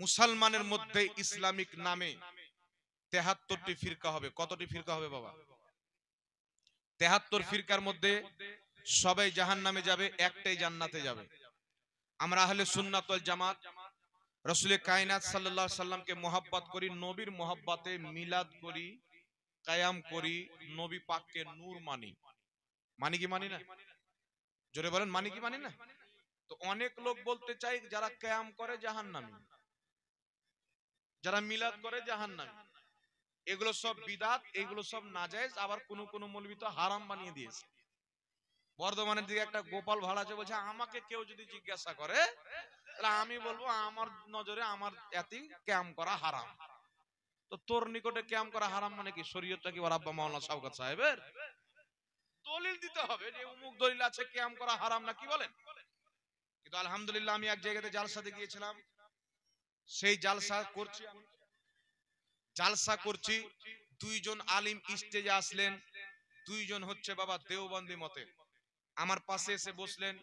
মুসলমানের মধ্যে ইসলামিক নামে ৭৩টি ফিরকা হবে। কতটি ফিরকা হবে বাবা? ৭৩ ফিরকার মধ্যে সবাই জাহান্নামে যাবে, একটাই জান্নাতে যাবে। আমরা আহলে সুন্নাত ওয়াল জামাত রাসূল কায়নাত সাল্লাল্লাহু আলাইহি সাল্লামকে মহব্বত করি, নবীর মহব্বতে মিলাদ করি, কায়াম করি, নবী পাককে নূর মানি। মানি কি মানি না? জোরে বলেন, মানি কি মানি না? তো অনেক লোক বলতে চাই যারা কায়াম করে জাহান্নামী, যারা মিলাদ করে জাহান্নামী। এগুলো সব বিদাত, এগুলো সব নাজায়েজ। আবার কোন কোন মৌলবী তো হারাম বানিয়ে দিয়েছে। বর্ধমানের দিকে একটা গোপাল ভাড়া আছে, বলছে আমাকে কেউ যদি জিজ্ঞাসা করে তাহলে আমি বলবো আমার নজরে আমার এতি ক্যাম করা হারাম। তো তোর নিকটে ক্যাম করা হারাম মানে কি? শরীয়তটা কি আব্বা মাওলানা শওকত সাহেবের? দলিল দিতে হবে যে অমুক দলিল আছে ক্যাম করা হারাম না, কি বলেন? কিন্তু আলহামদুলিল্লাহ আমি এক জায়গাতে জালসাতে গিয়েছিলাম, সেই জালসা করছি, দুইজন আলিম স্টেজে আসলেন। দুইজন হচ্ছে বাবা দেওবন্দি মতে। আমার পাশে এসে বসলেন,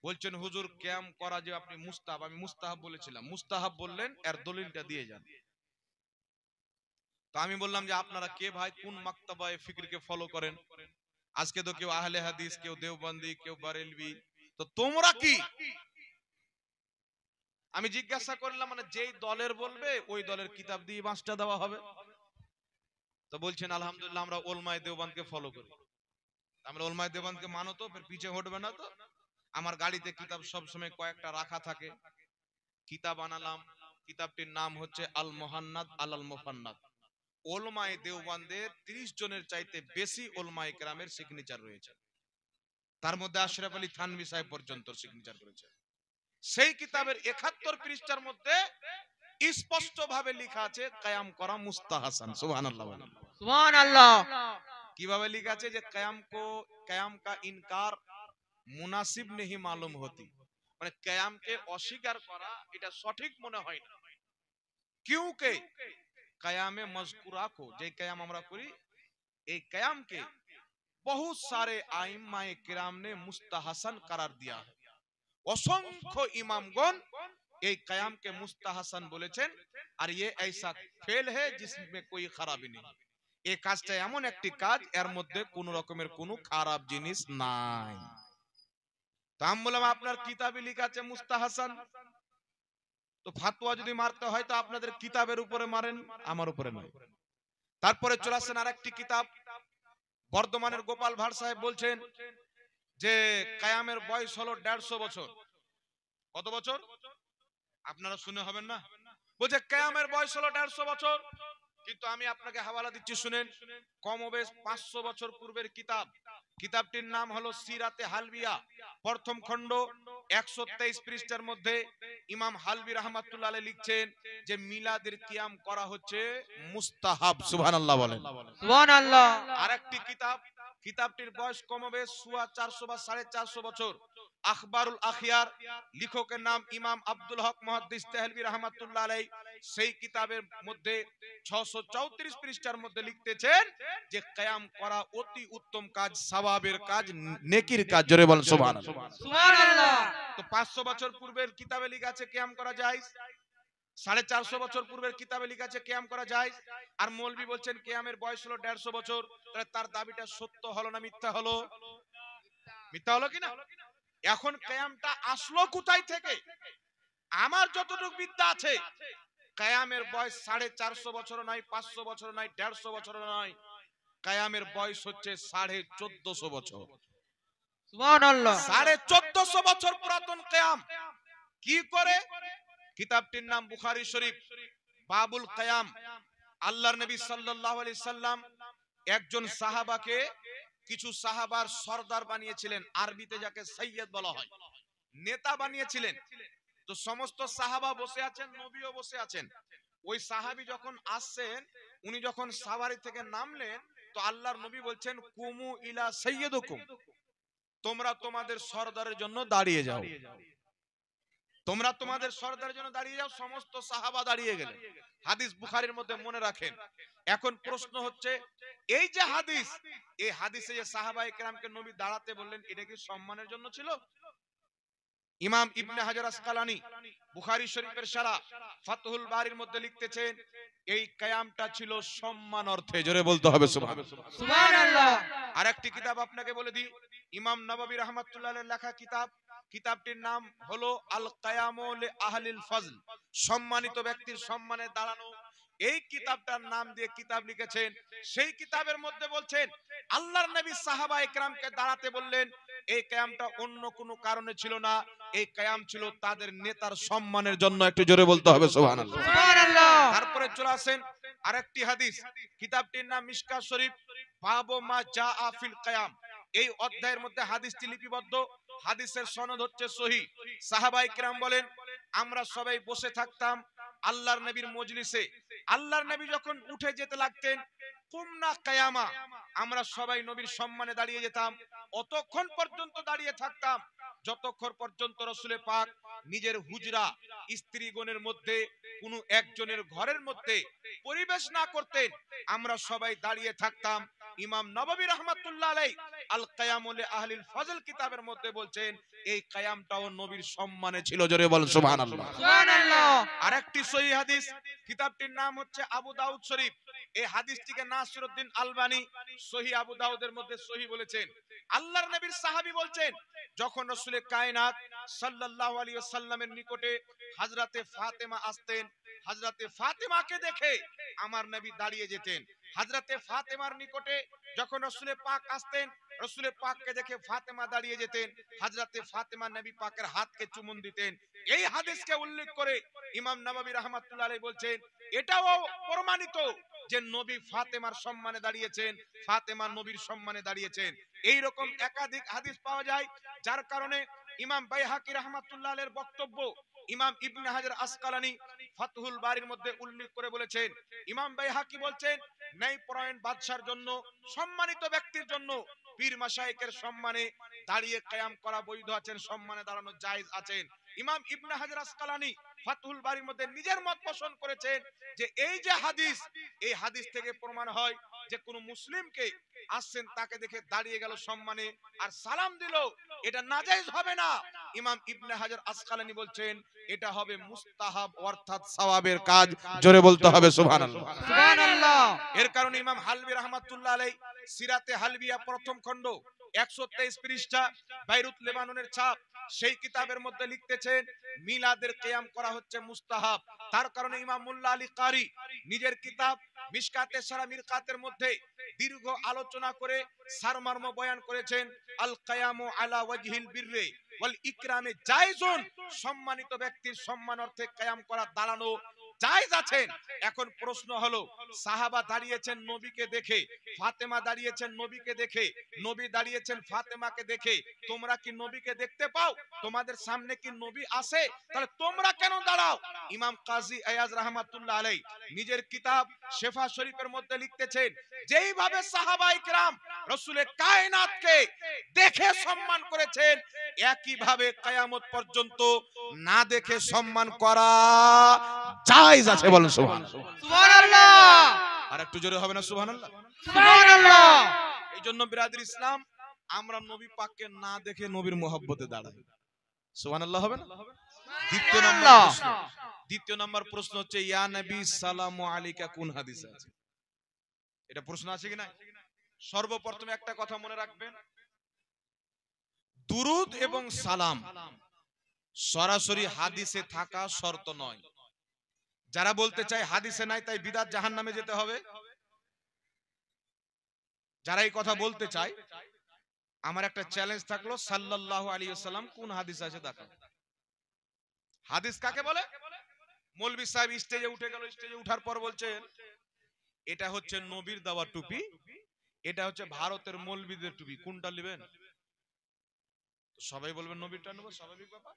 বলছেন হুজুর ক্যাম করা যে আপনি মুস্তাহাব, আমি মুস্তাহাব বলেছিলাম, মুস্তাহাব বললেন, এর দলিলটা দিয়ে যান। তো আমি বললাম যে আপনারা কে ভাই, কোন মাকতাবায়ে ফিকরকে ফলো করেন? আজকে তো কেউ আহলে হাদিস, কেউ দেওবন্দি, কেউ বারেলভি, তো তোমরা কি? আমি জিজ্ঞাসা করলাম, মানে যেই দলের বলবে ওই দলের কিতাব দিয়ে বাঁশটা দেওয়া হবে। তো বলছেন আলহামদুলিল্লাহ আমরা ওলমায়ে দেওবন্দকে ফলো করি। আমরা ওলমায়ে দেওবন্দকে মানো তো, ফের পিছে হটবে না তো? আমার গাড়িতে কিতাব সব সময় কয়েকটা রাখা থাকে। কিতাব আনালাম, কিতাবটির নাম হচ্ছে আল মুহান্নাদ আলাল মুফান্নাদ। ওলমায়ে দেওবন্দের 30 জনের চাইতে বেশি ওলমায়ে কেরামের সিগনেচার রয়েছে। তার মধ্যে আশরাফ আলী থানভী সাহেব পর্যন্ত সিগনেচার করেছে। সেই কিতাবের ৭১ পৃষ্ঠার মধ্যে স্পষ্ট ভাবে লেখা আছে কায়াম করা মুস্তাহাসান। সুবহানাল্লাহ বলেন। সুবহানাল্লাহ। কিভাবে লেখা আছে যে কায়াম কা ইনকার মুনাসিব নেহি মালুম হতি, মানে কায়ামকে অস্বীকার করা এটা সঠিক মনে হয় না। কিউকে কায়ামে মজকুরা কো, যে কায়াম আমরা করি, এই কায়ামকে बहुत सारे आइम्माए किराम ने मुस्ताहसन करार दिया है। অসংখ্য ইমামগণ এই কায়ামকে মুস্তাহাসান বলেছেন, আর ये ऐसा फेल है जिसमें कोई खराबी नहीं। এই কাজটা এমন একটি কাজ এর মধ্যে কোন রকমের কোনো খারাপ জিনিস নাই। তো আমি বললাম আপনার কিতাবে লেখা আছে মুস্তাহাসান, তো ফাতোয়া যদি মারতে হয় তো আপনাদের কিতাবের উপরে মারেন, আমার উপরে নয়। তারপরে চলে আসেন আরেকটি কিতাব, বর্ধমানের গোপাল ভাড় সাহেব বলছেন যে কায়ামের বয়স হলো 150 বছর। কত বছর? আপনারা শুনে হবেন না, বলছে কায়ামের বয়স হলো 150 বছর। কিন্তু আমি আপনাকে হাওয়ালা দিচ্ছি, শুনেন। কমবেশ 500 বছর পূর্বের কিতাব, কিতাবটির নাম হলো সিরাতে হালবিয়া, প্রথম খণ্ড 123 পৃষ্ঠার মধ্যে ইমাম হালবি রাহমাতুল্লাহ আলাইহি লিখছেন যে মিলাদের কিয়াম করা হচ্ছে মুস্তাহাব। সুবহানাল্লাহ বলেন। সুবহানাল্লাহ। আরেকটি কিতাব, কিতাবটির বয়স কমবেশ 450 বা 450 বছর, আখবারুল আখিয়ার, লেখকের নাম ইমাম আব্দুল হক মুহাদ্দিস তেহলভী রাহমাতুল্লাহ আলাইহি। সেই কিতাবের মধ্যে 634 পৃষ্ঠার মধ্যে লিখতেছেন যে কিয়াম করা অতি উত্তম কাজ, সওয়াবের কাজ, নেকির কাজ। জোরে বলেন সুবহানাল্লাহ। সুবহানাল্লাহ। তো 500 বছর পূর্বের কিতাবে লেখা আছে কিয়াম করা যায়, 450 বছর পূর্বের কিতাবে লেখা আছে কিয়াম করা যায়, আর মৌলভী বলছেন কিয়ামের বয়স হলো 150 বছর। তাহলে তার দাবিটা সত্য হলো না মিথ্যা হলো? মিথ্যা হলো কিনা? এখন কিয়ামটা আসলো কোথায় থেকে? আমার যতটুকু বিদ্যা আছে, কিয়ামের বয়স 450 বছর নয়, 500 বছর নয়, 150 বছর নয়, কিয়ামের বয়স হচ্ছে 1450 বছর। সুবহানাল্লাহ। 1450 বছর পুরাতন কিয়াম। কি করে? কিতাবটির নাম বুখারী শরীফ, বাবুল কিয়াম। আল্লাহর নবী সাল্লাল্লাহু আলাইহি সাল্লাম একজন সাহাবাকে, কিছু সাহাবার সরদার বানিয়েছিলেন, আরবিতে যাকে সৈয়দ বলা হয়, নেতা বানিয়েছিলেন। তো সমস্ত সাহাবা বসে আছেন, নবীও বসে আছেন। ওই সাহাবী যখন আসছেন, উনি যখন সাওয়ারি থেকে নামলেন, তো আল্লাহর নবী বলছেন কুমু ইলা সাইয়্যিদুকুম, তোমরা তোমাদের সরদারের জন্য দাঁড়িয়ে যাও, তোমরা তোমাদের সরদারের জন্য দাঁড়িয়ে যাও। সমস্ত সাহাবা দাঁড়িয়ে গেলেন। হাদিস বুখারীর মধ্যে মনে রাখেন। এখন প্রশ্ন হচ্ছে, এই যে হাদিস, এই হাদিসে যে সাহাবায়ে কেরামকে নবী দাঁড়াতে বললেন, এটা কি সম্মানের জন্য ছিল? ইমাম ইবনে হাজার আসকালানি বুখারী শরীফের শারা ফাতহুল বারির মধ্যে লিখতেছেন এই কিয়ামটা ছিল সম্মান অর্থে, জোরে বলতে হবে সুবহানাল্লাহ। সুবহানাল্লাহ। আরেকটি কিতাব আপনাকে বলে দিই, ইমাম নববী রাহমাতুল্লাহ লেখা কিতাব, কিতাবটির নাম হলো আল কিয়ামু লি আহলিল ফজল, সম্মানিত ব্যক্তির সম্মানে দাঁড়ানো। এই কিতাবটার নাম দিয়ে কিতাব লিখেছেন। সেই কিতাবের মধ্যে বলছেন আল্লাহর নবী সাহাবায়ে কেরামকে দাঁড়াতে বললেন। এই কিয়ামটা অন্য কোনো কারণে ছিল না, এই কিয়াম ছিল তাদের নেতার সম্মানের জন্য। একটু জোরে বলতে হবে সুবহানাল্লাহ। সুবহানাল্লাহ। তারপরে চলে আসেন আরেকটি হাদিস, কিতাবটির নাম মিশকাত শরীফ, বাবু মা জাআ ফিল কিয়াম। এই অধ্যায়ের মধ্যে হাদিসটি লিপিবদ্ধ, হাদিসের সনদ হচ্ছে সহিহ। সাহাবায়ে কেরাম বলেন আমরা সবাই বসে থাকতাম আল্লাহর নবীর মজলিসে। আল্লাহর নবী যখন উঠে যেতে লাগতেন কুমনা কিয়ামা, আমরা সবাই নবীর সম্মানে দাঁড়িয়ে যেতাম। অতক্ষণ পর্যন্ত দাঁড়িয়ে থাকতাম যতক্ষণ পর্যন্ত রাসূলে পাক নিজের হুজরা স্ত্রীগণের মধ্যে কোনো একজনের ঘরের মধ্যে পরিবেশ না করতেন। আমরা সবাই দাঁড়িয়ে থাকতাম। ইমাম নববী রাহমাতুল্লাহ আলাইহি আল কিয়ামু লি আহলিল ফজল কিতাবের মধ্যে বলছেন এই কিয়ামটাও নবীর সম্মানে ছিল। জোরে বলেন সুবহানাল্লাহ। সুবহানাল্লাহ। আরেকটি সহিহ হাদিস, কিতাবটির নাম হচ্ছে আবু দাউদ শরীফ। এই হাদিসটিকে নাসিরউদ্দিন আলবানী সহিহ আবু দাউদের মধ্যে সহিহ বলেছেন। আল্লাহর নবীর সাহাবী বলছেন যখন রাসূলে কায়নাত সাল্লাল্লাহু আলাইহি ওয়াসাল্লামের নিকটে হযরতে ফাতেমা আসতেন, হযরতে ফাতেমাকে দেখে আমার নবী দাঁড়িয়ে যেতেন। হযরতে ফাতেমার নিকটে যখন রাসূলে পাক আসতেন, রাসূলে পাককে দেখে ফাতেমা দাঁড়িয়ে যেতেন। হযরতে ফাতেমা নবী পাকের হাতকে চুমুন দিতেন। এই হাদিসকে উল্লেখ করে ইমাম নববী রাহমাতুল্লাহ আলাইহি বলছেন এটাও প্রমাণিত যে নবী ফাতেমার সম্মানে দাঁড়িয়েছেন, ফাতেমা নবীর সম্মানে দাঁড়িয়েছেন। এই রকম একাধিক হাদিস পাওয়া যায়, যার কারণে ইমাম বাইহাকি রাহমাতুল্লাহ আলাইহির বক্তব্য ইমাম ইবনে হাজার আসকালানি ফাতহুল বারির মধ্যে উল্লেখ করে বলেছেন। ইমাম বাইহাকি বলছেন ন্যায় পরায়ণ বাদশার জন্য, সম্মানিত ব্যক্তির জন্য পীর মাশায়েখের সম্মানে দাঁড়িয়ে কিয়াম করা বৈধ আছেন, সম্মানে দাঁড়ানো জায়েজ আছেন। ইমাম ইবনে হাজার আসকালানি ফাতহুল বারির মধ্যে নিজের মত পোষণ করেছেন যে এই যে হাদিস, এই হাদিস থেকে প্রমাণ হয় যে কোন মুসলিমকে আসছেন তাকে দেখে দাঁড়িয়ে গেল সম্মানে আর সালাম দিল, এটা নাজায়েজ হবে না। ইমাম ইবনে হাজার আসকালানি বলছেন এটা হবে মুস্তাহাব অর্থাৎ সওয়াবের কাজ। জোরে বলতে হবে সুবহানাল্লাহ। সুবহানাল্লাহ। এর কারণে ইমাম হালবি রাহমাতুল্লাহ আলাইহি সিরাতে হালবিয়া প্রথম খণ্ড 123 পৃষ্ঠা, বাইরুত লেবাননের ছাপ, সেই কিতাবের মধ্যে লিখতেছেন মিলাদের কিয়াম করা হচ্ছে মুস্তাহাব। তার কারণে ইমাম মুল্লা আলী কারি নিজের কিতাব মিশকাতে সারা মিরকাতের মধ্যে দীর্ঘ আলোচনা করে সারমর্ম বয়ান করেছেন আল কিয়ামু আলা ওয়াজহিল বিররি ওয়াল ইকরামে জায়েজুন, সম্মানিত ব্যক্তির সম্মান অর্থে কিয়াম করা দাঁড়ানো জায়েজ আছেন। এখন প্রশ্ন হলো সাহাবা দাঁড়িয়েছেন নবীকে দেখে, ফাতেমা দাঁড়িয়েছেন নবীকে দেখে, নবী দাঁড়িয়েছেন ফাতেমাকে দেখে, তোমরা কি নবীকে দেখতে পাও? তোমাদের সামনে কি নবী আসে? তাহলে তোমরা কেন দাঁড়াও? ইমাম কাজী আয়াজ রাহমাতুল্লাহ আলাইহি নিজের কিতাব শেফা শরীফের মধ্যে লিখতেছেন যেইভাবে সাহাবায়ে কেরাম রাসূলে কায়নাতকে দেখে সম্মান করেছেন, একই ভাবে কিয়ামত পর্যন্ত না দেখে সম্মান করা জায়েজ আছে। বলেন সুবহানাল্লাহ। সুবহানাল্লাহ। আর একটু জোরে হবে না সুবহানাল্লাহ? সুবহানাল্লাহ। এইজন্য বিরাদর ইসলাম আমরা নবী পাককে না দেখে নবীর মহব্বতে দাঁড়াই। সুবহানাল্লাহ হবে না? দ্বিতীয় নাম্বার প্রশ্ন হচ্ছে ইয়া নবী সালামু আলাইকা কোন হাদিসে আছে? এটা প্রশ্ন আছে কি না? সর্বপ্রথমে একটা কথা মনে রাখবেন, দুরুদ এবং সালাম সরাসরি হাদিসে থাকা শর্ত নয়। যারা বলতে চায় হাদিসে নাই তাই বিদআত জাহান্নামে যেতে হবে, যারা এই কথা বলতে চায়, আমার একটা চ্যালেঞ্জ থাকলো সাল্লাল্লাহু আলাইহি ওয়াসাল্লাম কোন হাদিস আছে দেখাও। হাদিস কাকে বলে? মৌলভী সাহেব স্টেজে উঠে গেল, স্টেজে উঠার পর বলছেন এটা হচ্ছে নবীর দেওয়া টুপি, এটা হচ্ছে ভারতের মৌলভীদের টুপি, কোনটা নেবেন? সবাই বলবেন নবীরটা নেব, স্বাভাবিক ব্যাপার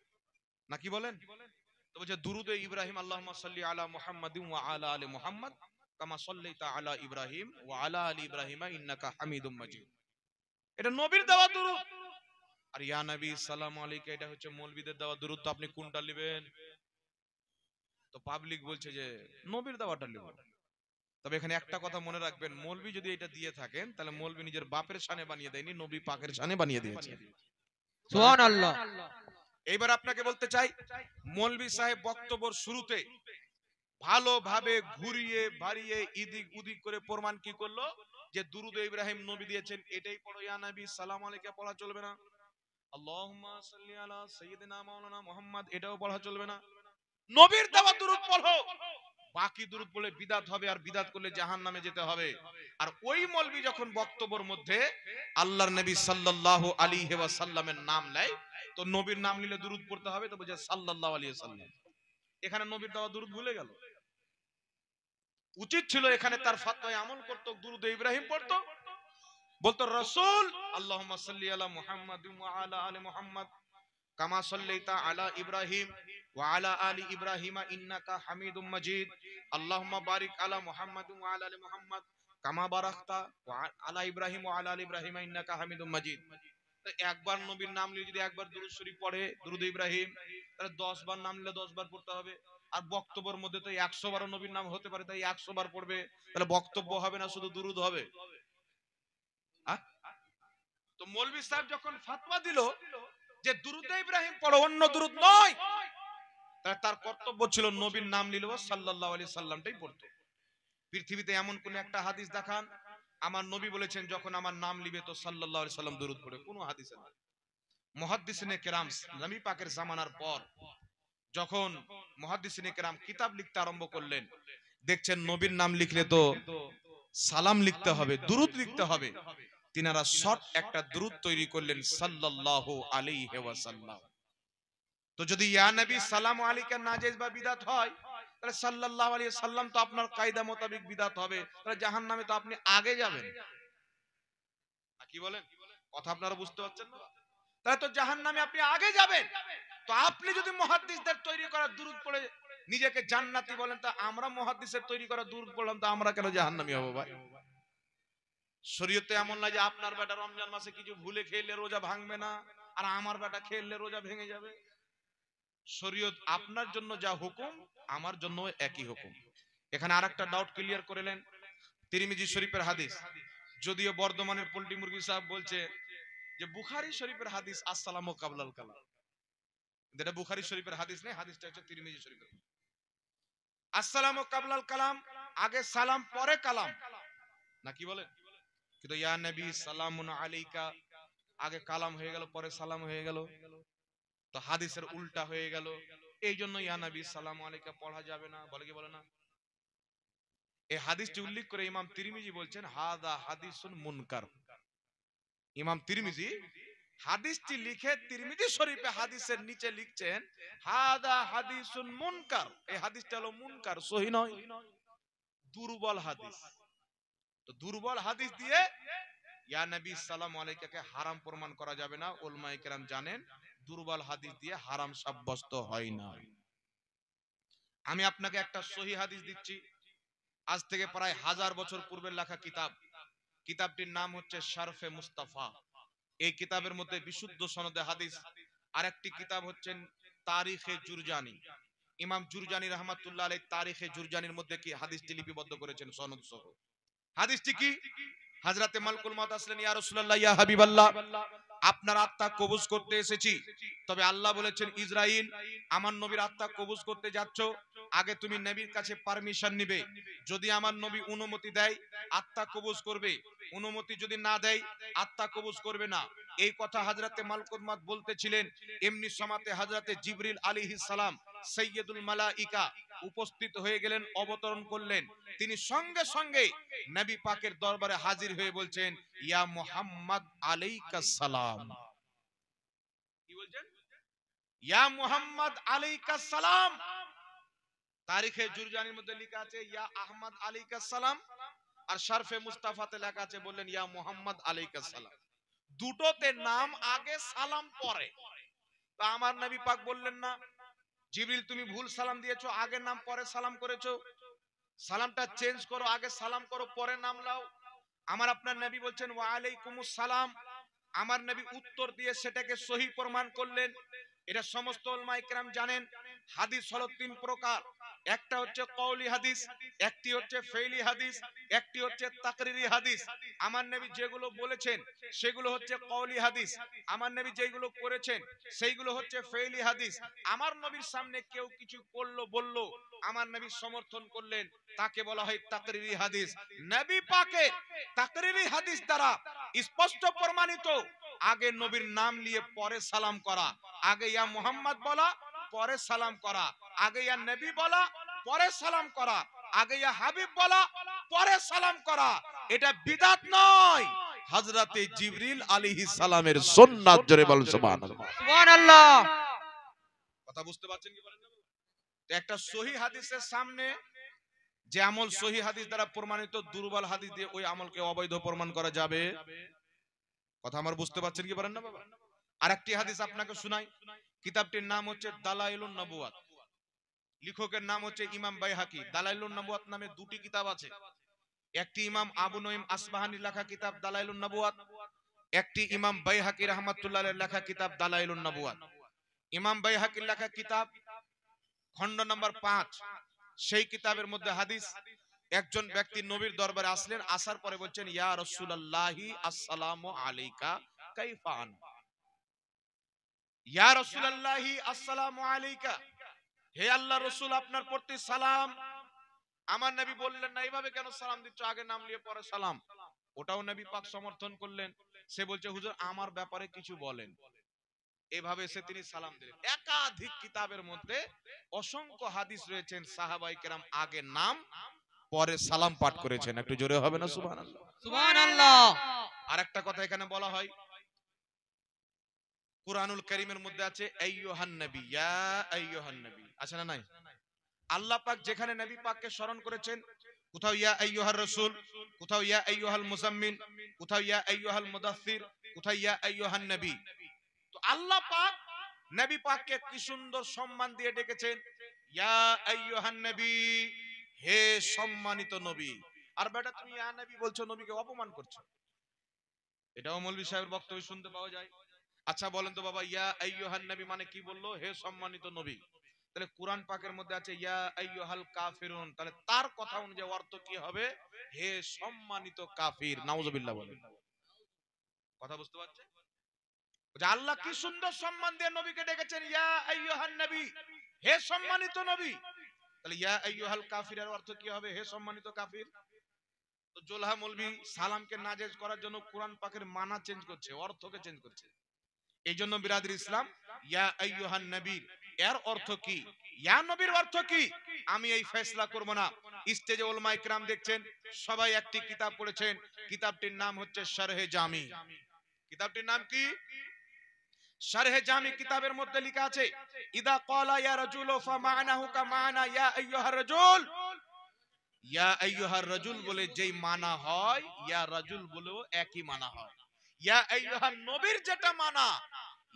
নাকি বলেন? তো বলছে দুরুদে ইব্রাহিম আল্লাহুম্মা সাল্লি আলা মুহাম্মাদিন ওয়া আলা আলি মুহাম্মাদ কামা সাল্লাইতা আলা ইব্রাহিম ওয়া আলা আলি ইব্রাহিম ইন্নাকা হামিদুম মাজিদ, এটা নবীর দেওয়া দুরুদ। আর ইয়া নবী সালামু আলাইকা এটা হচ্ছে মৌলভীদের দেওয়া দুরুদ, তো আপনি কোনটা নেবেন? তো পাবলিক বলছে যে নবীর দেওয়াটা নেব। তবে এখানে একটা কথা মনে রাখবেন, মৌলভী যদি এটা দিয়ে থাকেন তাহলে মৌলভী নিজের বাপের শানে বানিয়ে দেয়নি, নবী পাকের শানে বানিয়ে দিয়েছে। সুবহানাল্লাহ। এইবার আপনাকে বলতে চাই, মৌলভী সাহেব বক্তব্যের শুরুতে ভালোভাবে ঘুরিয়ে বাড়িয়ে ইদিক উদিক করে প্রমাণ কি করলো যে দুরুদ ইব্রাহিম নবী দিয়েছেন, এটাই পড়ো ইয়া নবী সালাম আলাইকা পড়া চলবে না, আল্লাহুম্মা সাল্লি আলা সাইয়্যিদিনা মাওলানা মুহাম্মদ এটাও পড়া চলবে না, নবীর দেওয়া দুরুদ পড়ো, বাকি দুরুদ বলে বিদাত হবে, আর বিদাত করলে জাহান্নামে যেতে হবে। আর ওই মৌলভী যখন বক্তব্যের মধ্যে আল্লাহর নবী সাল্লাল্লাহু আলাইহি ওয়াসাল্লামের নাম নেয়, তো নবীর নাম নিলে দুরুদ পড়তে হবে, তো বুঝে সাল্লাল্লাহু আলাইহি ওয়াসাল্লাম, এখানে নবীর দেওয়া দুরুদ ভুলে গেল। উচিত ছিল এখানে তার ফতোয়ায় আমল করতো, দুরুদ ইব্রাহিম পড়তো, বলতো রাসূল আল্লাহুম্মা সাল্লি আলা মুহাম্মাদ ওয়া আলা আলি মুহাম্মদ কামা সাল্লাইতা আলা ইব্রাহিম ওয়া আলা আলি ইব্রাহিম ইন্নাকা হামিদুম মাজিদ, আল্লাহুম্মা বারিক আলা মুহাম্মাদ ওয়া আলা আলি মুহাম্মদ কামা বারাকতা আলা ইব্রাহিম ওয়া আলা আলি ইব্রাহিম ইন্নাকা হামিদুম মাজিদ। তো একবার নবীর নাম নিয়ে যদি একবার দুরূদ শরীফ পড়ে দুরূদ ইব্রাহিম, তাহলে 10 বার নাম নিলে 10 বার পড়তে হবে। আর বক্তব্যের মধ্যে তো 100 বারও নবীর নাম হতে পারে, তাই 100 বার পড়বে, তাহলে বক্তব্য হবে না, শুধু দুরূদ হবে। তো মৌলভী সাহেব যখন ফতোয়া দিল যে দুরূদ ইব্রাহিম পড়ো, অন্য দুরূদ নয়, তাহলে তার কর্তব্য ছিল নবীর নাম নিলেও সাল্লাল্লাহু আলাইহি সাল্লামটাই পড়তো। পৃথিবীতে এমন কোন একটা হাদিস দেখান আমার নবী বলেছেন যখন আমার নাম লিবে তো সাল্লাল্লাহু আলাইহি সাল্লাম দুরূদ পড়ে, কোনো হাদিসে না। মুহাদ্দিসিনে কেরাম নবী পাকের জামানার পর যখন মুহাদ্দিসিনে কেরাম কিতাব লিখতে আরম্ভ করলেন, দেখছেন নবীর নাম লিখলে তো সালাম লিখতে হবে, দুরূদ লিখতে হবে, তিনারা শর্ট একটা দুরূদ তৈরি করলেন সাল্লাল্লাহু আলাইহি ওয়াসাল্লাম। তো যদি ইয়া নবী সালাম আলাইকা নাজেজ বা বিদাত হয়, তাহলে সাল্লাল্লাহু আলাইহি সাল্লাম তো আপনার কায়দা মোতাবেক বিদাত হবে, তাহলে জাহান্নামে তো আপনি আগে যাবেন। কি বলেন, কথা আপনারা বুঝতে পারছেন না? তাহলে তো জাহান্নামে আপনি আগে যাবেন। তো আপনি যদি মুহাদ্দিসদের তৈরি করা দুরূদ পড়ে নিজেকে জান্নাতি বলেন, তা আমরা মুহাদ্দিসের তৈরি করা দুরূদ পড়লাম, তো আমরা কেন জাহান্নামী হব ভাই? শরীয়তে এমন না যে আপনার বেটা রমজান মাসে কিছু ভুলে খেলে রোজা ভাঙবে না, আর আমার বেটা খেললে রোজা ভেঙে যাবে। শরীয়ত আপনার জন্য যা হুকুম আমার জন্য একই হুকুম। এখানে আরেকটা ডাউট ক্লিয়ার করলেন, তিরমিজি শরীফের হাদিস, যদিও বর্ধমানের পোল্ট্রি মুরগি সাহেব বলছে যে বুখারী শরীফের হাদিস আসসালামু কাবলাল কালাম, এটা বুখারী শরীফের হাদিস নেই, হাদিসটা হচ্ছে তিরমিজি শরীফের। আসসালামু কাবলাল কালাম, আগে সালাম পরে কালাম, না কি বলেন? কিন্তু ইয়া নবী সালামুন আলাইকা, আগে কালাম হয়ে গেল পরে সালাম হয়ে গেল, তো হাদিসের উল্টা হয়ে গেল। এই জন্য ইয়া নবী সালাম আলাইকা পড়া যাবে না, বলে কি বলে না? এই হাদিসটি উল্লেখ করে ইমাম তিরমিজি বলছেন হাদা হাদিসুন মুনকার। ইমাম তিরমিজি হাদিসটি লিখে তিরমিজি শরীফে হাদিসের নিচে লিখছেন হাদা হাদিসুন মুনকার, এই হাদিসটা হলো মুনকার, সহিহ নয়, দুর্বল হাদিস। তো দুর্বল হাদিস দিয়ে ইয়া নবী সালাম আলাইকাকে হারাম প্রমাণ করা যাবে না। উলামায়ে কেরাম জানেন দুর্বল হাদিস দিয়ে হারাম সাব্যস্ত হয় না। আমি আপনাকে একটা সহিহ হাদিস দিচ্ছি, আজ থেকে প্রায় 1000 বছর পূর্বের লেখা কিতাব, কিতাবটির নাম হচ্ছে শারফে মুস্তাফা। এই কিতাবের মধ্যে বিশুদ্ধ সনদে হাদিস। আরেকটি কিতাব হচ্ছেন তারিখে জুরজানি, ইমাম জুরজানি রাহমাতুল্লাহ আলাইহি তারিখে জুরজানির মধ্যে কি হাদিসটি লিপিবদ্ধ করেছেন সনদ সহ। হাদিসটি কি? হযরতে মালকুল মউত আসলেন, ইয়া রাসূলুল্লাহ ইয়া হাবিবাল্লাহ, আপনার আত্মা কবজ করতে এসেছি, তবে আল্লাহ বলেছেন ইসরাইল আমার নবীর আত্মা কবজ করতে যাচ্ছ, আগে তুমি নবীর কাছে পারমিশন নিবে, যদি আমার নবী অনুমতি দেয় আত্মা কবজ করবে, অনুমতি যদি না দেয় আত্মা কবজ করবে না। এই কথা হযরতে মালকুল মউত বলতেছিলেন, এমনি সময়তে হযরতে জিবরিল আলাইহিস সালাম সাইয়্যিদুল মালাইকা উপস্থিত হয়ে গেলেন, অবতরণ করলেন। তিনি সঙ্গে সঙ্গে নবী পাকের দরবারে হাজির হয়ে বলছেন ইয়া মুহাম্মদ আলাইকাস সালাম। কি বলছেন? ইয়া মুহাম্মদ আলাইকাস সালাম। তারিখে জুরজানির মধ্যে লেখা আছে ইয়া আহমদ আলাইকাস সালাম, আর শারফে মুস্তাফাতে লেখা আছে বললেন ইয়া মুহাম্মদ আলাইকাস সালাম। দুটোতে নাম আগে সালাম পরে। তো আমার নবী পাক বললেন না জিবরিল তুমি ভুল সালাম দিয়েছো, আগে নাম পরে সালাম করেছো, সালামটা চেঞ্জ করো, আগে সালাম করো পরে নাম লাও। আমার আপনার নবী বলছেন ওয়া আলাইকুমুস সালাম, আমার নবী উত্তর দিয়ে সেটাকে সহিহ প্রমাণ করলেন। এটা সমস্ত উলামায়ে কেরাম জানেন। হাদিস হলো তিন প্রকার, একটা হচ্ছে কওলি হাদিস, একটি হচ্ছে ফেইলি হাদিস, একটি হচ্ছে তাকরিরি হাদিস। আমার নবী যেগুলো বলেছেন সেগুলো হচ্ছে কওলি হাদিস, আমার নবী যেগুলো করেছেন সেইগুলো হচ্ছে ফেইলি হাদিস। আমার নবীর সামনে কেউ কিছু করলো বললো, আমার নবী সমর্থন করলেন, তাকে বলা হয় তাকরিরি হাদিস। নবী পাকের তাকরিরি হাদিস দ্বারা স্পষ্ট প্রমাণিত আগে নবীর নাম নিয়ে পরে সালাম করা, আগে ইয়া মুহাম্মদ বলা পরে সালাম করা, আগে ইয়া নবী বলা পরে সালাম করা, আগে ইয়া হাবিব বলা পরে সালাম করা, এটা বিদআত নয়, হযরতে জিবরিল আলাইহিস সালামের সুন্নাত। জোরে বলুন সুবহানাল্লাহ। সুবহানাল্লাহ। কথা বুঝতে পারছেন কি বলেন? তো একটা সহিহ হাদিসের সামনে যে আমল সহিহ হাদিস দ্বারা প্রমাণিত, দুর্বল হাদিস দিয়ে ওই আমলকে অবৈধ প্রমাণ করা যাবে। কথা আমার বুঝতে পারছেন কি বলেন না বাবা? আরেকটি হাদিস আপনাকে শুনাই। কিতাবটির নাম হচ্ছে দালাইলুন নবুয়াত, লেখকের নাম হচ্ছে ইমাম বাইহাকি। দালাইলুন নবুয়াত নামে দুটি কিতাব আছে, একটি ইমাম আবু নঈম আসবাহানির লেখা কিতাব দালাইলুন নবুয়াত, একটি ইমাম বাইহাকি রাহমাতুল্লাহ আলাইহির লেখা কিতাব দালাইলুন নবুয়াত। ইমাম বাইহাকির লেখা কিতাব খণ্ড নম্বর 5, সেই কিতাবের মধ্যে হাদিস, একজন ব্যক্তি নবীর দরবারে আসলেন, আসার পরে বলছেন ইয়া রাসূলুল্লাহি আসসালামু আলাইকা কাইফা আন, ইয়া রাসূলুল্লাহি আসসালামু আলাইকা, হে আল্লাহর রাসূল আপনার প্রতি সালাম। আমার নবী বললেন না এইভাবে কেন সালাম দিচ্ছ, আগে নাম নিয়ে পরে সালাম। ওটাও নবী পাক সমর্থন করলেন। সে বলছে হুজুর আমার ব্যাপারে কিছু বলেন, এভাবে এসে তিনি সালাম দিলেন। একাধিক কিতাবের মধ্যে অসংখ্য হাদিস রয়েছেন, সাহাবাই কেরাম আগে নাম পরে সালাম পাঠ করেছেন। একটু জোরে হবে না সুবহানাল্লাহ? সুবহানাল্লাহ। আর একটা কথা এখানে বলা হয়, কুরআনুল কারীমের মধ্যে আছে আইয়ুহান নবী, ইয়া আইয়ুহান নবী, আছে না নাই? আল্লাহ পাক যেখানে নবী পাককে স্মরণ করেছেন, কোথাও ইয়া আইয়ুহার রাসূল, কোথাও ইয়া আইয়ুহাল মুজাম্মিল, কোথাও ইয়া আইয়ুহাল মুদাথথির, কোথাও ইয়া আইয়ুহান নবী। তো আল্লাহ পাক নবী পাককে কি সুন্দর সম্মান দিয়ে ডেকেছেন, ইয়া আইয়ুহান নবী, হে সম্মানিত নবী। আর বেটা তুমি ইয়া নবী বলছো, নবীকে অপমান করছো। এটাও মৌলভী সাহেবের বক্তব্য শুনতে পাওয়া যায়। আচ্ছা বলেন তো বাবা, ইয়া আইয়ুহান নবী মানে কি বললো? হে সম্মানিত নবী। তাহলে কোরআন পাকের মধ্যে আছে ইয়া আইয়ুহাল কাফিরুন, তাহলে তার কথা অনুযায়ী অর্থ কি হবে? হে সম্মানিত কাফির। নাউজুবিল্লাহ বলেন। কথা বুঝতে পারছেন? যে আল্লাহ কি সুন্দর সম্মান দিয়ে নবীকে ডেকেছেন, ইয়া আইয়ুহান নবী, হে সম্মানিত নবী। তাহলে ইয়া আইয়ুহাল কাফির এর অর্থ কি হবে? হে সম্মানিত কাফির। তো জোলহা মৌলভী সালামকে নাজেজ করার জন্য কোরআন পাকের মানা চেঞ্জ করছে, অর্থকে চেঞ্জ করছে। এই জন্য বিরাদর ইসলাম, ইয়া আইয়ুহান নবী এর অর্থ কি, ইয়া নবীর অর্থ কি, আমি এই ফয়সালা করব না। স্টেজে উলামায়ে কিরাম দেখছেন সবাই একটি কিতাব পড়েছেন, কিতাবটির নাম হচ্ছে শারহে জামি। কিতাবটির নাম কি? শারহে জামি। কিতাবের মধ্যে লেখা আছে ইদা ক্বালা ইয়া রাজুল ফামানাহু কামানা ইয়া আইয়ুহার রাজুল, ইয়া আইয়ুহার রাজুল বলে যেই মানা হয়, ইয়া রাজুল বলেও একই মানা হয়। ইয়া আইয়ুহান নবীর যেটা মানা,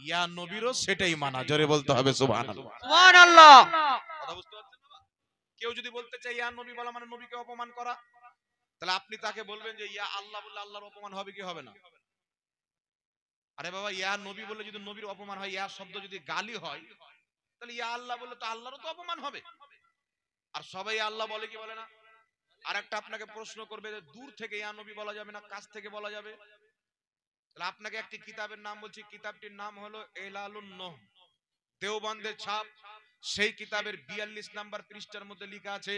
ইয়া নবীরও সেটাই মানা। জোরে বলতে হবে সুবহানাল্লাহ। সুবহানাল্লাহ। কথা বুঝতে পারছেন বাবা? কেউ যদি বলতে চায় ইয়া নবী বলা মানে নবীকে অপমান করা, তাহলে আপনি তাকে বলবেন যে ইয়া আল্লাহ বললে আল্লাহর অপমান হবে কি হবে না? আরে বাবা, ইয়া নবী বলে যদি নবীর অপমান হয়, ইয়া শব্দ যদি গালি হয়, তাহলে ইয়া আল্লাহ বললে তো আল্লাহরও তো অপমান হবে। আর সবাই আল্লাহ বলে কি বলে না? আর একটা আপনাকে প্রশ্ন করবে যে দূর থেকে ইয়া নবী বলা যাবে না, কাছ থেকে বলা যাবে? তাহলে আপনাকে একটি কিতাবের নাম বলছি, কিতাবটির নাম হলো এলালুন নূহ, দেওবন্দের ছাপ। সেই কিতাবের 42 নাম্বার পৃষ্ঠার মধ্যে লেখা আছে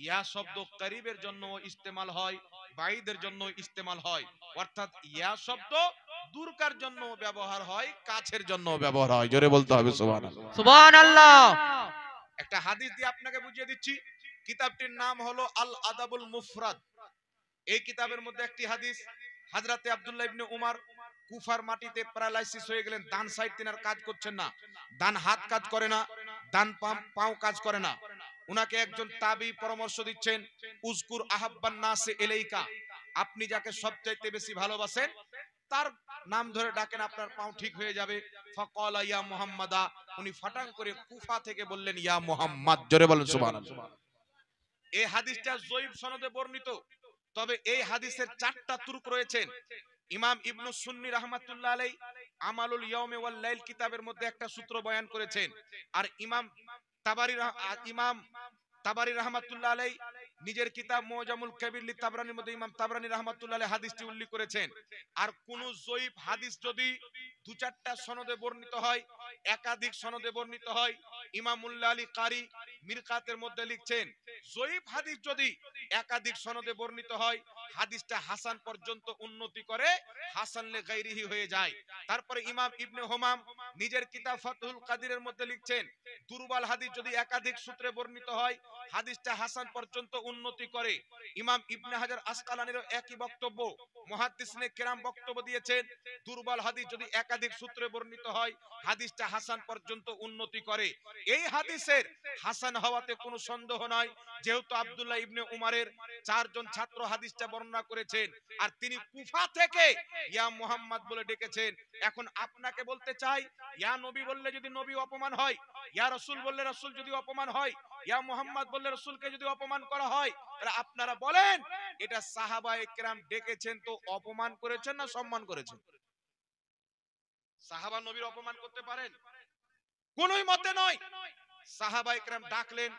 ইয়া শব্দ করিবের জন্য ইস্তেমাল হয়, বাইদের জন্য ইস্তেমাল হয়। অর্থাৎ ইয়া শব্দ দূরকার জন্য ব্যবহার হয়, কাছের জন্য ব্যবহার হয়। জোরে বলতে হবে সুবহানাল্লাহ। সুবহানাল্লাহ। একটা হাদিস দিয়ে আপনাকে বুঝিয়ে দিচ্ছি। কিতাবটির নাম হলো আল আদাবুল মুফরাদ। এই কিতাবের মধ্যে একটি হাদিস, হযরতে আব্দুল্লাহ ইবনে উমর কুফার মাটিতে প্যারালাইসিস হয়ে গেলেন, ডান সাইড তিনার কাজ করছেন না, ডান হাত কাজ করে না, ডান পাও কাজ করে না। উনাকে একজন তাবী পরামর্শ দিচ্ছেন, উযকুর আহাব্বান নাসে ইলাইকা, আপনি যাকে সবচাইতে বেশি ভালোবাসেন তার নাম ধরে ডাকেন, আপনার পাও ঠিক হয়ে যাবে। ফাকালা ইয়া মুহাম্মাদা, উনি ফাটাং করে কুফা থেকে বললেন ইয়া মুহাম্মদ। জোরে বলেন সুবহানাল্লাহ। এই হাদিসটা যঈফ সনদে বর্ণিত, তবে এই হাদিসের 4টা তুরুক রয়েছেন। ইমাম ইবনু সুন্নি রাহমাতুল্লাহ আলাইহি আমালুল ইয়াউমি ওয়াল লাইল কিতাবের মধ্যে একটা সূত্র বয়ান করেছেন, আর ইমাম তাবারি রাহমাতুল্লাহ আলাই নিজের কিতাব মুজামুল কাবীর লি তাবরানির মধ্যে ইমাম তাবরানি রাহমাতুল্লাহ আলাই হাদিসটি উল্লেখ করেছেন। আর কোন জয়ীফ হাদিস যদি দু চারটা সনদে বর্ণিত হয়, একাধিক সনদে বর্ণিত হয়, ইমাম মুল্লা আলী কারি মিরকাতের মধ্যে লিখছেন জয়ীফ হাদিস যদি একাধিক সনদে বর্ণিত হয়, হাদিসটা হাসান পর্যন্ত উন্নতি করে হাসান লে গায়রিহি হয়ে যায়। তারপরে ইমাম ইবনে হুমাম নিজের কিতাব ফাতহুল কাদিরের মধ্যে লিখছেন দুর্বল হাদিস যদি একাধিক সূত্রে বর্ণিত হয়, হাদিসটা হাসান পর্যন্ত উন্নতি করে। ইমাম ইবনে হাজার আসকালানিরও একই বক্তব্য, মুহাদ্দিসিনে কেরাম বক্তব্য দিয়েছেন দুর্বল হাদিস যদি একাধিক সূত্রে বর্ণিত হয়, হাদিসটা হাসান পর্যন্ত উন্নতি করে। এই হাদিসের হাসান হওয়াতে কোনো সন্দেহ নয়, যেহেতু আব্দুল্লাহ ইবনে উমারের চারজন ছাত্র হাদিসটা বর্ণনা করেছেন আর তিনি কুফা থেকে ইয়া মুহাম্মদ বলে ডেকেছেন। এখন আপনাকে বলতে চাই, ইয়া নবী বললে যদি নবী অপমান হয়, ইয়া রাসূল বললে রাসূল যদি অপমান হয়, ইয়া মুহাম্মদ বললে রাসূলকে যদি অপমান করা হয়, তাহলে আপনারা বলেন এটা সাহাবায়ে কেরাম ডেকেছেন তো অপমান করেছেন না সম্মান করেছেন? সাহাবা নবীর অপমান করতে পারেন? কোনই মতে নয়। সাহাবায়ে কেরাম ডাকলেন,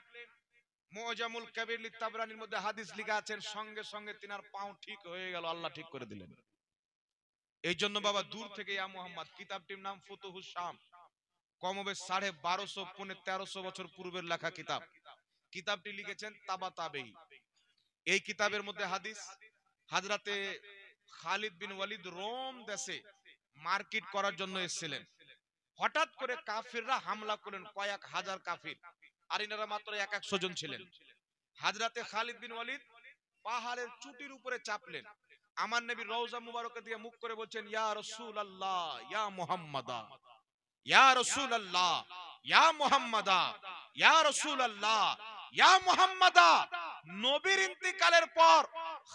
মুজামুল কাবীর লি তাবরানির মধ্যে হাদিস লেখা আছেন, সঙ্গে সঙ্গে তিনার পাও ঠিক হয়ে গেল, আল্লাহ ঠিক করে দিলেন। এই জন্য বাবা দূর থেকে ইয়া মুহাম্মদ কিতাবটির নাম ফুতুহুস শাম, কমবে 1250 পৌনে 1300 বছর পূর্বের লেখা কিতাব। কিতাবটি লিখেছেন তাবা তাবেই। এই কিতাবের মধ্যে হাদিস, হযরতে খালিদ বিন ওয়ালিদ রোম দেশে মার্কেট করার জন্য এসেছিলেন। হঠাৎ করে কাফিররা হামলা করলেন, কয়েক হাজার কাফির, আর ইনারা মাত্র 100 জন ছিলেন। হযরতে খালিদ বিন ওয়ালিদ পাহাড়ের চুটির উপরে চাপলেন, আমার নবী রওজা মুবারকে দিয়ে মুখ করে বলছেন ইয়া রাসূলুল্লাহ ইয়া মুহাম্মাদা, ইয়া রাসূলুল্লাহ ইয়া মুহাম্মাদা, ইয়া রাসূলুল্লাহ ইয়া মুহাম্মাদা। নবীর ইন্তিকালের পর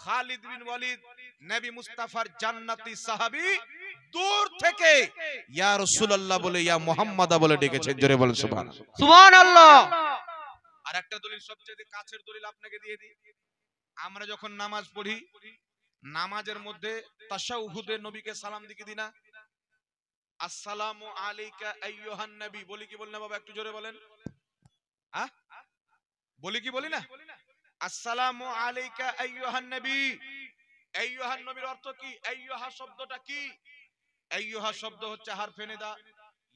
খালিদ বিন ওয়ালিদ নবী মুস্তাফার জান্নাতি সাহাবী দূর থেকে ইয়া রাসূলুল্লাহ বলে ইয়া মুহাম্মাদা বলে ডেকেছেন। জোরে বলেন সুবহানাল্লাহ। সুবহানাল্লাহ। আর একটা দলিল, সবচেয়ে কাছের দলিল আপনাকে দিয়ে দিই। আমরা যখন নামাজ পড়ি, নামাজের মধ্যে তাশাহুদে নবীকে সালাম দিকে দিনা, আসসালামু আলাইকা আইয়ুহান নবী বলি কি বলি না বাবা? একটু জোরে বলেন। হ্যাঁ বলি কি বলি না? আসসালামু আলাইকা আইয়ুহান নবী। আইয়ুহান নবীর অর্থ কি? আইয়ুহা শব্দটা কি? আইয়ুহা শব্দ হচ্ছে হারফে নিদা,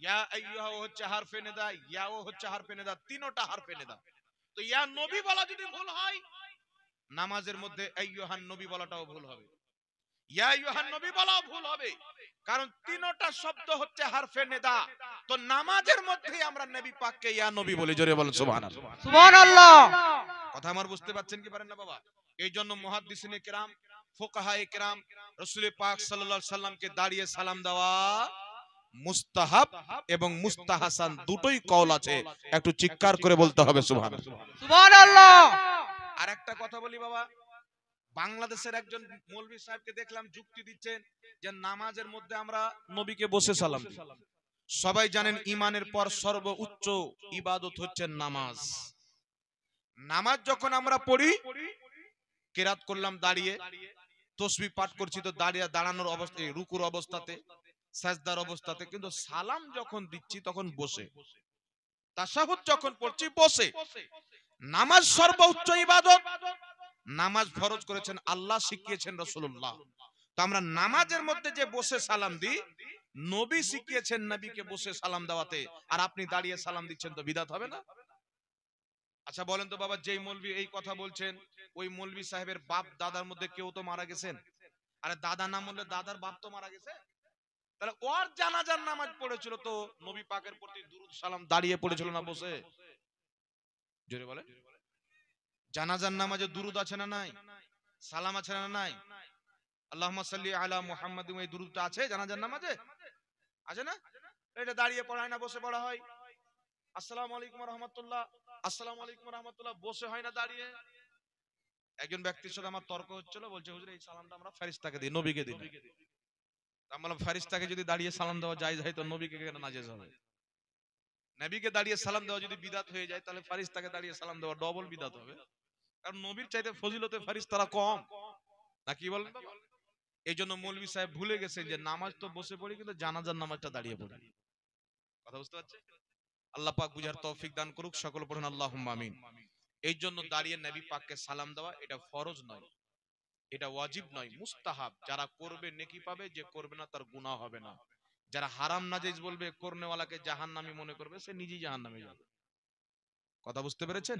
ইয়া আইয়ুহা হচ্ছে হারফে নিদা, ইয়াও হচ্ছে হারফে নিদা, তিনটা হারফে নিদা। তো ইয়া নবী বলা যদি ভুল হয়, নামাজের মধ্যে আইয়ুহান নবী বলাটাও ভুল হবে, ইয়া আইয়ুহান নবী বলাও ভুল হবে, কারণ তিনটা শব্দ হচ্ছে হারফে নিদা। তো নামাজের মধ্যে আমরা নবী পাককে ইয়া নবী বলি। জোরে বলেন সুবহানাল্লাহ। সুবহানাল্লাহ। কথা আমার বুঝতে পারছেন কি পারেন না বাবা? এই জন্য মুহাদ্দিসিনে কেরাম, ফুকাহায়ে কেরাম রাসূল পাক সাল্লাল্লাহু আলাইহি সাল্লামকে দাঁড়িয়ে সালাম দেওয়া মুস্তাহাব এবং মুস্তাহাসান দুটোই কওল আছে। একটু চিৎকার করে বলতে হবে সুবহানাল্লাহ। সুবহানাল্লাহ। আর একটা কথা বলি বাবা, বাংলাদেশের একজন মৌলভী সাহেবকে দেখলাম যুক্তি দিচ্ছেন যে নামাজের মধ্যে আমরা নবীকে বসে সালাম দিই। সবাই জানেন ইমানের পর সর্বোচ্চ ইবাদত হচ্ছে নামাজ। নামাজ যখন আমরা পড়ি, কেরাত করলাম দাঁড়িয়ে, তাসবিহ পাঠ করছি তো দাঁড়িয়ে, দাঁড়ানোর অবস্থায়, রুকুর অবস্থাতে, সাজদার অবস্থাতে, কিন্তু সালাম যখন দিচ্ছি তখন বসে, তাশাহুদ যখন পড়ছি বসে। নামাজ সর্বোচ্চ ইবাদত, নামাজ ফরজ করেছেন আল্লাহ, শিখিয়েছেন রাসূলুল্লাহ। তো আমরা নামাজের মধ্যে যে বসে সালাম দিই, নবী শিখিয়েছেন নবীকে বসে সালাম দেওয়াতে, আর আপনি দাঁড়িয়ে সালাম দিচ্ছেন, তো বিদআত হবে না? আচ্ছা বলেন তো বাবা, যেই মৌলভী এই কথা বলছেন, ওই মৌলভী সাহেবের বাপ দাদার মধ্যে কেউ তো মারা গেছেন। আরে দাদা না বললে দাদার বাপ তো মারা গেছে, তাহলে ওর জানাজার নামাজ পড়েছিল তো নবী পাকের প্রতি দুরূদ সালাম দাঁড়িয়ে পড়েছিল না বসে? জোরে বলেন। জানাজার নামাজে দুরূদ আছে না নাই? সালাম আছে না নাই? আল্লাহুম্মা সাল্লি আলা মুহাম্মাদ, এই দুরূদটা আছে জানাজার নামাজে? আছে না? এটা দাঁড়িয়ে পড়ায় না বসে পড়া হয়? আসসালামু আলাইকুম ওয়া রাহমাতুল্লাহ, আসসালামু আলাইকুম ওয়া রাহমাতুল্লাহ, বসে হয় না দাঁড়িয়ে? একজন ব্যক্তির সাথে আমার তর্ক হচ্ছিল, বলছে হুজুর এই সালামটা আমরা ফেরেশতাকে দিই, নবীকে দিই না। আমি বললাম ফেরেশতাকে যদি দাঁড়িয়ে সালাম দেওয়া জায়েজ হয়, তো নবীকে কেন নাজেজ হবে? নবীকে দাঁড়িয়ে সালাম দেওয়া যদি বিদআত হয়ে যায়, তাহলে ফেরেশতাকে দাঁড়িয়ে সালাম দেওয়া ডবল বিদআত হবে, কারণ নবীর চাইতে ফজিলতে ফেরেশতারা কম, না কি বলেন বাবা? এই জন্য মৌলভী সাহেব ভুলে গেছেন যে নামাজ তো বসে পড়ি, কিন্তু জানাজার নামাজটা দাঁড়িয়ে পড়ি। কথা বুঝতে পারছেন? আল্লাহ পাক বুঝার তৌফিক দান করুক, সকল পড়ুন আল্লাহুম্মা আমিন। এই জন্য দাঁড়িয়ে নবী পাককে সালাম দেওয়া এটা ফরজ নয়, এটা ওয়াজিব নয়, মুস্তাহাব। যারা করবে নেকি পাবে, যে করবে না তার গুনাহ হবে না। যারা হারাম নাজায়েজ বলবে, করনেওয়ালাকে জাহান্নামী মনে করবে, সে নিজেই জাহান্নামে যাবে। কথা বুঝতে পেরেছেন?